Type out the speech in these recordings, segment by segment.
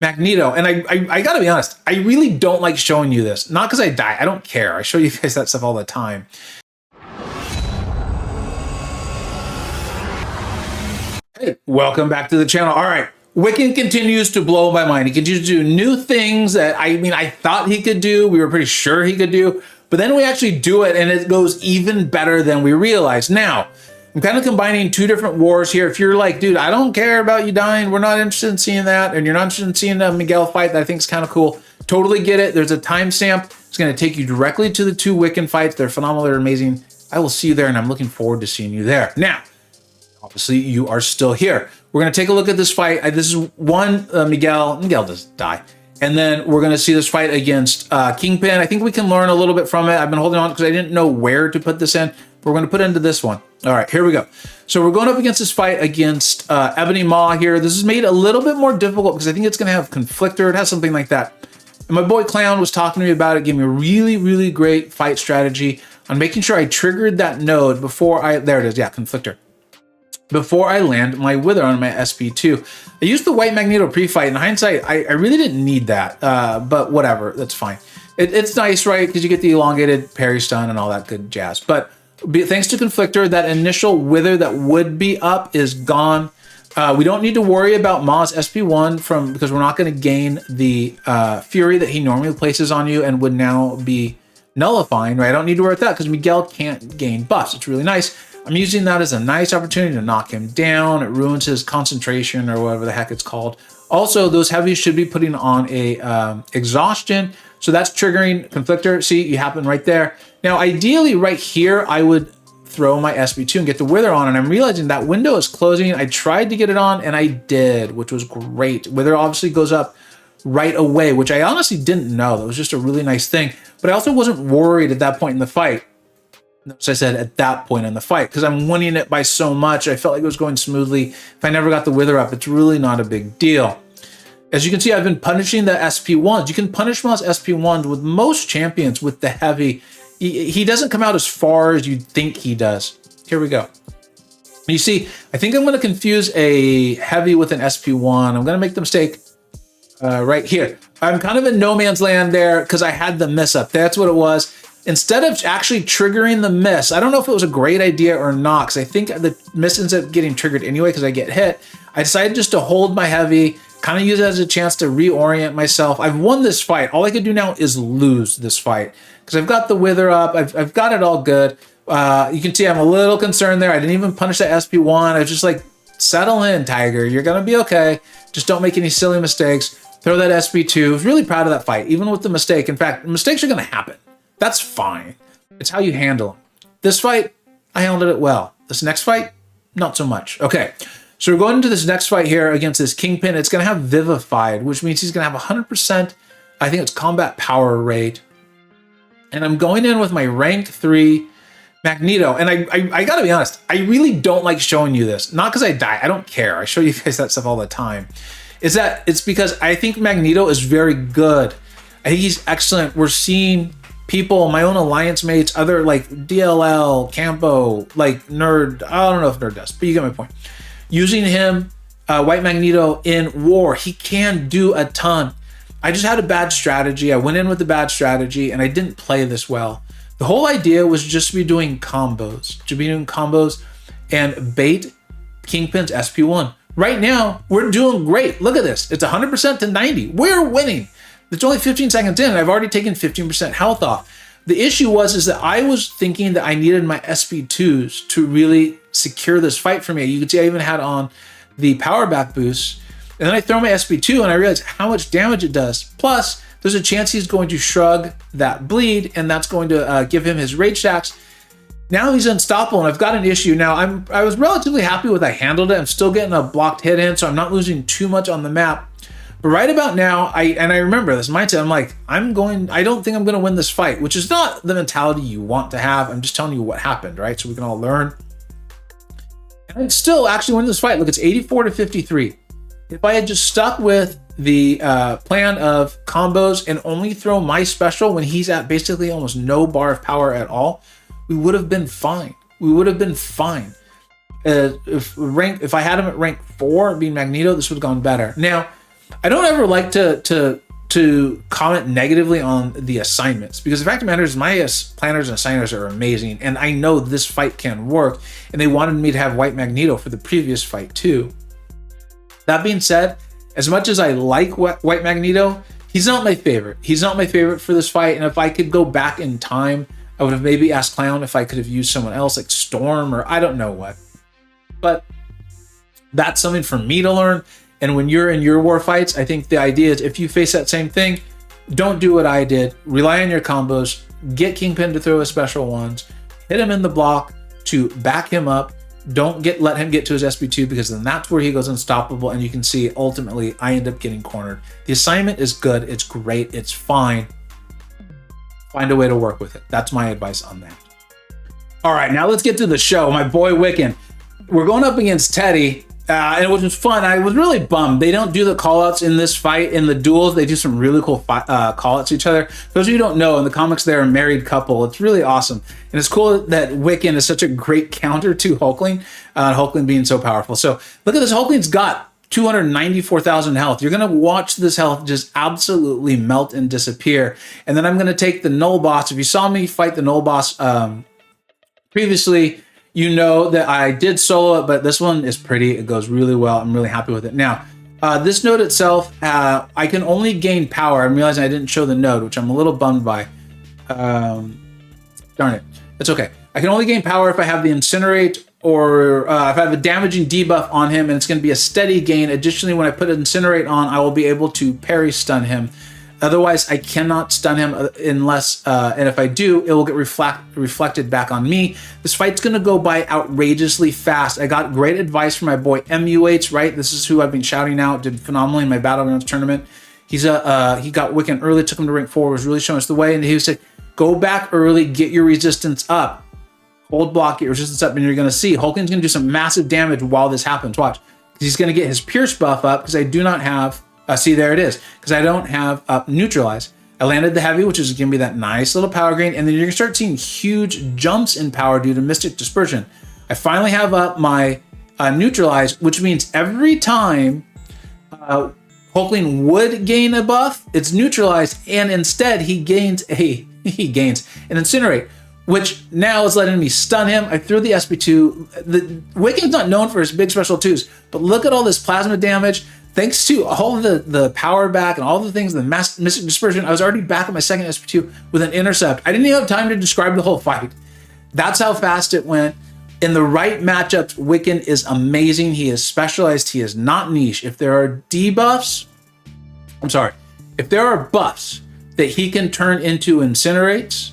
Magneto. And I gotta be honest, I really don't like showing you this. Not because I die, I don't care. I show you guys that stuff all the time. Hey, welcome back to the channel. All right, Wiccan continues to blow my mind. He continues to do new things that I thought he could do. We were pretty sure he could do, but then we actually do it and it goes even better than we realized. Now, I'm kind of combining two different wars here. If you're like, dude, I don't care about you dying, we're not interested in seeing that, and you're not interested in seeing a Miguel fight that I think is kind of cool, totally get it. There's a timestamp. It's going to take you directly to the two Wiccan fights. They're phenomenal. They're amazing. I will see you there, and I'm looking forward to seeing you there. Now, obviously, you are still here. We're going to take a look at this fight. This is one Miguel. Miguel doesn't die. And then we're going to see this fight against Kingpin. I think we can learn a little bit from it. I've been holding on because I didn't know where to put this in. But we're going to put it into this one. All right, here we go. So we're going up against this fight against Ebony Maw here. This is made a little bit more difficult because I think it's going to have Conflictor. It has something like that. And my boy Clown was talking to me about it, gave me a really, really great fight strategy on making sure I triggered that node before there it is, yeah, Conflictor. Before I land my Wither on my SP2. I used the White Magneto pre-fight. In hindsight, I really didn't need that, but whatever, that's fine. It's nice, right? Because you get the elongated parry stun and all that good jazz. But thanks to Conflictor, that initial Wither that would be up is gone. We don't need to worry about Maw's SP1 because we're not going to gain the Fury that he normally places on you and would now be nullifying, right? I don't need to worry about that because Miguel can't gain buffs. It's really nice. I'm using that as a nice opportunity to knock him down. It ruins his concentration or whatever the heck it's called. Also, those heavies should be putting on a exhaustion. So that's triggering Conflictor. See, you happen right there. Now, ideally right here, I would throw my SP2 and get the Wither on. And I'm realizing that window is closing. I tried to get it on and I did, which was great. Wither obviously goes up right away, which I honestly didn't know. That was just a really nice thing. But I also wasn't worried at that point in the fight. As I said, at that point in the fight, because I'm winning it by so much, I felt like it was going smoothly. If I never got the Wither up, it's really not a big deal. As you can see, I've been punishing the SP1s. You can punish Maw's SP1s with most champions with the heavy. He doesn't come out as far as you'd think he does. Here we go. You see, I think I'm going to confuse a heavy with an SP1. I'm going to make the mistake right here. I'm kind of in no man's land there because I had the miss up. That's what it was. Instead of actually triggering the miss, I don't know if it was a great idea or not, because I think the miss ends up getting triggered anyway because I get hit. I decided just to hold my heavy, kind of use it as a chance to reorient myself. I've won this fight. All I could do now is lose this fight because I've got the Wither up. I've got it all good. You can see I'm a little concerned there. I didn't even punish that SP1. I was just like, settle in, Tiger. You're going to be okay. Just don't make any silly mistakes. Throw that SP2. I was really proud of that fight, even with the mistake. In fact, mistakes are going to happen. That's fine. It's how you handle them. This fight, I handled it well. This next fight, not so much. Okay, so we're going into this next fight here against this Kingpin. It's going to have Vivified, which means he's going to have 100%, I think it's combat power rate. And I'm going in with my rank 3 Magneto. And I got to be honest, I really don't like showing you this. Not because I die. I don't care. I show you guys that stuff all the time. It's because I think Magneto is very good. I think he's excellent. We're seeing people, my own alliance mates, other like DLL, Campo, like Nerd, I don't know if Nerd does, but you get my point. Using him, White Magneto in war, he can do a ton. I just had a bad strategy. I went in with a bad strategy and I didn't play this well. The whole idea was just to be doing combos, and bait Kingpin's SP1. Right now, we're doing great. Look at this. It's 100% to 90. We're winning. It's only 15 seconds in, and I've already taken 15% health off. The issue is that I was thinking that I needed my SP2s to really secure this fight for me. You can see I even had on the power back boost, and then I throw my SP2 and I realize how much damage it does. Plus, there's a chance he's going to shrug that bleed, and that's going to give him his rage stacks. Now he's unstoppable, and I've got an issue. Now, I was relatively happy with how I handled it. I'm still getting a blocked hit in, so I'm not losing too much on the map. But right about now, I remember this mindset. I'm like, I don't think I'm going to win this fight, which is not the mentality you want to have. I'm just telling you what happened, right? So we can all learn. And I still actually win this fight. Look, it's 84 to 53. If I had just stuck with the plan of combos and only throw my special when he's at basically almost no bar of power at all, we would have been fine. We would have been fine. If I had him at rank 4, being Magneto, this would have gone better. Now, I don't ever like to comment negatively on the assignments, because the fact of the matter is my planners and assigners are amazing, and I know this fight can work, and they wanted me to have White Magneto for the previous fight too. That being said, as much as I like White Magneto, he's not my favorite. He's not my favorite for this fight, and if I could go back in time, I would have maybe asked Clown if I could have used someone else like Storm or I don't know what. But that's something for me to learn. And when you're in your war fights, I think the idea is if you face that same thing, don't do what I did. Rely on your combos. Get Kingpin to throw his special ones. Hit him in the block to back him up. Don't let him get to his SP2, because then that's where he goes unstoppable. And you can see ultimately I end up getting cornered. The assignment is good. It's great. It's fine. Find a way to work with it. That's my advice on that. All right, now let's get to the show. My boy Wiccan. We're going up against Teddy. And it was fun. I was really bummed. They don't do the callouts in this fight. In the duels, they do some really cool callouts to each other. For those of you who don't know, in the comics, they're a married couple. It's really awesome. And it's cool that Wiccan is such a great counter to Hulkling, Hulkling being so powerful. So look at this. Hulkling's got 294,000 health. You're going to watch this health just absolutely melt and disappear. And then I'm going to take the Knull Boss. If you saw me fight the Knull Boss previously, you know that I did solo it, but this one is pretty. It goes really well. I'm really happy with it. Now, this node itself, I can only gain power. I'm realizing I didn't show the node, which I'm a little bummed by. Darn it. It's okay. I can only gain power if I have the Incinerate or if I have a damaging debuff on him, and it's going to be a steady gain. Additionally, when I put Incinerate on, I will be able to parry stun him. Otherwise, I cannot stun him unless, and if I do, it will get reflected back on me. This fight's going to go by outrageously fast. I got great advice from my boy MUH, right? This is who I've been shouting out, did phenomenally in my Battlegrounds tournament. He got Wiccan early, took him to rank 4, was really showing us the way, and he said, go back early, get your resistance up. Hold block, get your resistance up, and you're going to see Hulkling's going to do some massive damage while this happens. Watch. He's going to get his Pierce buff up, because I do not have... see, there it is, because I don't have Neutralize. I landed the Heavy, which is giving me that nice little power gain, and then you're going to start seeing huge jumps in power due to Mystic Dispersion. I finally have up my Neutralize, which means every time Hulkling would gain a buff, it's neutralized, and instead he gains an Incinerate, which now is letting me stun him. I threw the SP2. The Wiccan's not known for his big special 2s, but look at all this plasma damage. Thanks to all of the power back and all the things, the Mystic Dispersion, I was already back at my second SP2 with an Intercept. I didn't even have time to describe the whole fight. That's how fast it went. In the right matchups, Wiccan is amazing. He is specialized. He is not niche. If there are debuffs, if there are buffs that he can turn into Incinerates,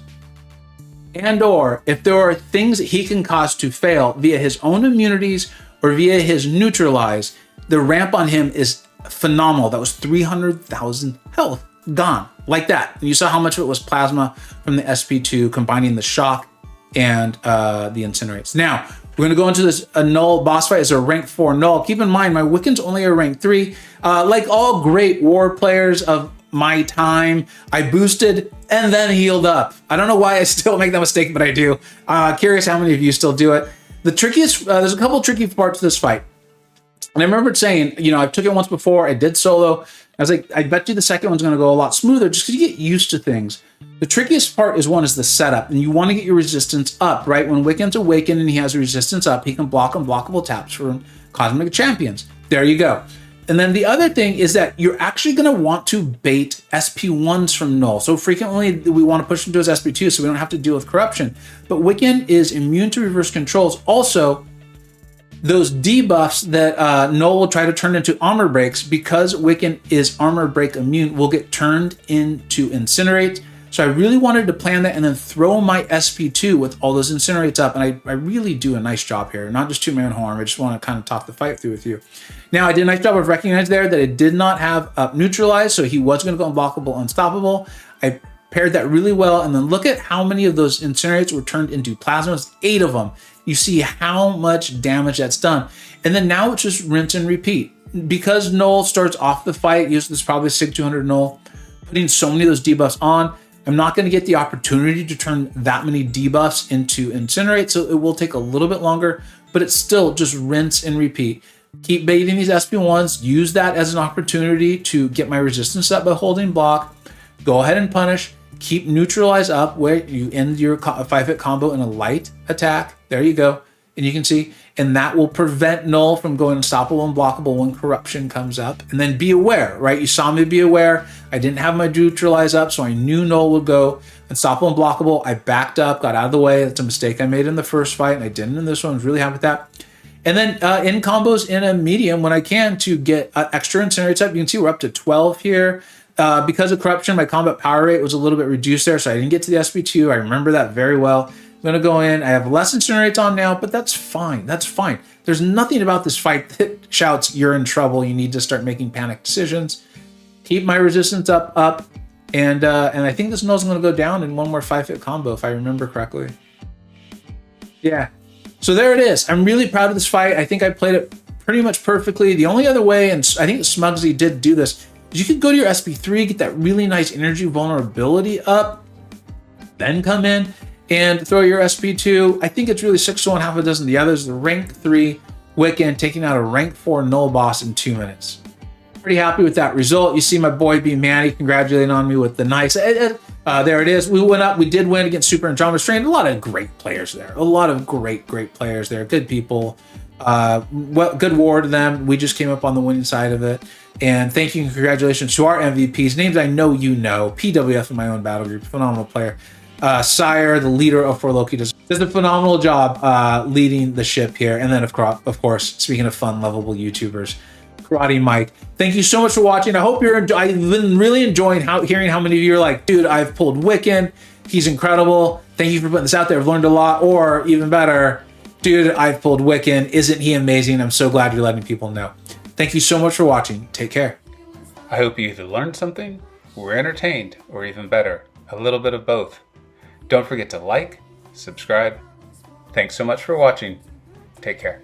and or if there are things that he can cause to fail via his own immunities or via his Neutralize, the ramp on him is phenomenal. That was 300,000 health gone like that. And you saw how much of it was plasma from the SP2 combining the shock and the Incinerates. Now, we're going to go into this Knull boss fight as a rank 4 Knull. Keep in mind, my Wiccan's only a rank 3. Like all great war players of my time, I boosted and then healed up. I don't know why I still make that mistake, but I do. Curious how many of you still do it. The trickiest, there's a couple tricky parts to this fight. And I remember saying, you know, I took it once before, I did solo. I was like, I bet you the second one's going to go a lot smoother just because you get used to things. The trickiest part is the setup, and you want to get your resistance up, right? When Wiccan's awakened and he has resistance up, he can block unblockable taps from Cosmic Champions. There you go. And then the other thing is that you're actually going to want to bait SP1s from Knull. So frequently we want to push him to his SP2 so we don't have to deal with corruption. But Wiccan is immune to reverse controls. Also, those debuffs that Knull will try to turn into armor breaks, because Wiccan is armor break immune, will get turned into Incinerate. So I really wanted to plan that and then throw my SP2 with all those Incinerates up. And I really do a nice job here, not just two-man harm. I just want to kind of talk the fight through with you. Now, I did a nice job of recognizing there that it did not have Neutralize, so he was going to go unblockable, unstoppable. I paired that really well, and then look at how many of those Incinerates were turned into Plasmas, 8 of them. You see how much damage that's done. And then now it's just rinse and repeat. Because Knull starts off the fight, this is probably SIG 200 Knull, putting so many of those debuffs on, I'm not going to get the opportunity to turn that many debuffs into Incinerate, so it will take a little bit longer, but it's still just rinse and repeat. Keep baiting these SP1s. Use that as an opportunity to get my resistance up by holding block. Go ahead and punish. Keep neutralize up where you end your 5-hit combo in a light attack. There you go. And you can see, and that will prevent Knull from going unstoppable and blockable when corruption comes up. And then be aware, right? You saw me be aware. I didn't have my neutralize up, so I knew Knull would go unstoppable and blockable. I backed up, got out of the way. That's a mistake I made in the first fight, and I didn't in this one. I was really happy with that. And then in combos in a medium when I can to get extra incinerates up. You can see we're up to 12 here. Because of corruption, my combat power rate was a little bit reduced there, so I didn't get to the SP2. I remember that very well. I'm going to go in. I have less incinerates on now, but that's fine. That's fine. There's nothing about this fight that shouts, you're in trouble. You need to start making panic decisions. Keep my resistance up. And I think this Knull's going to go down in one more 5-hit combo, if I remember correctly. Yeah. So there it is. I'm really proud of this fight. I think I played it pretty much perfectly. The only other way, and I think Smugsy did do this, is you could go to your SP3, get that really nice energy vulnerability up, then come in and throw your SP2. I think it's really 6 to 1, half a dozen the others. The rank 3 Wiccan taking out a rank 4 Knull Boss in 2 minutes. Pretty happy with that result. You see my boy B Manny congratulating on me with the nice. There it is. We went up. We did win against Super Andromeda Strain. A lot of great players there. A lot of great players there. Good people. Good war to them. We just came up on the winning side of it. And thank you and congratulations to our MVPs. Names I know you know. PWF in my own battle group. Phenomenal player. Sire, the leader of For Loki, does a phenomenal job leading the ship here. And then, of course, speaking of fun, lovable YouTubers, Karate Mike. Thank you so much for watching. I hope I've been really enjoying hearing how many of you are like, dude, I've pulled Wiccan. He's incredible. Thank you for putting this out there. I've learned a lot. Or even better, dude, I've pulled Wiccan. Isn't he amazing? I'm so glad you're letting people know. Thank you so much for watching. Take care. I hope you either learned something, were entertained, or even better, a little bit of both. Don't forget to like, subscribe. Thanks so much for watching. Take care.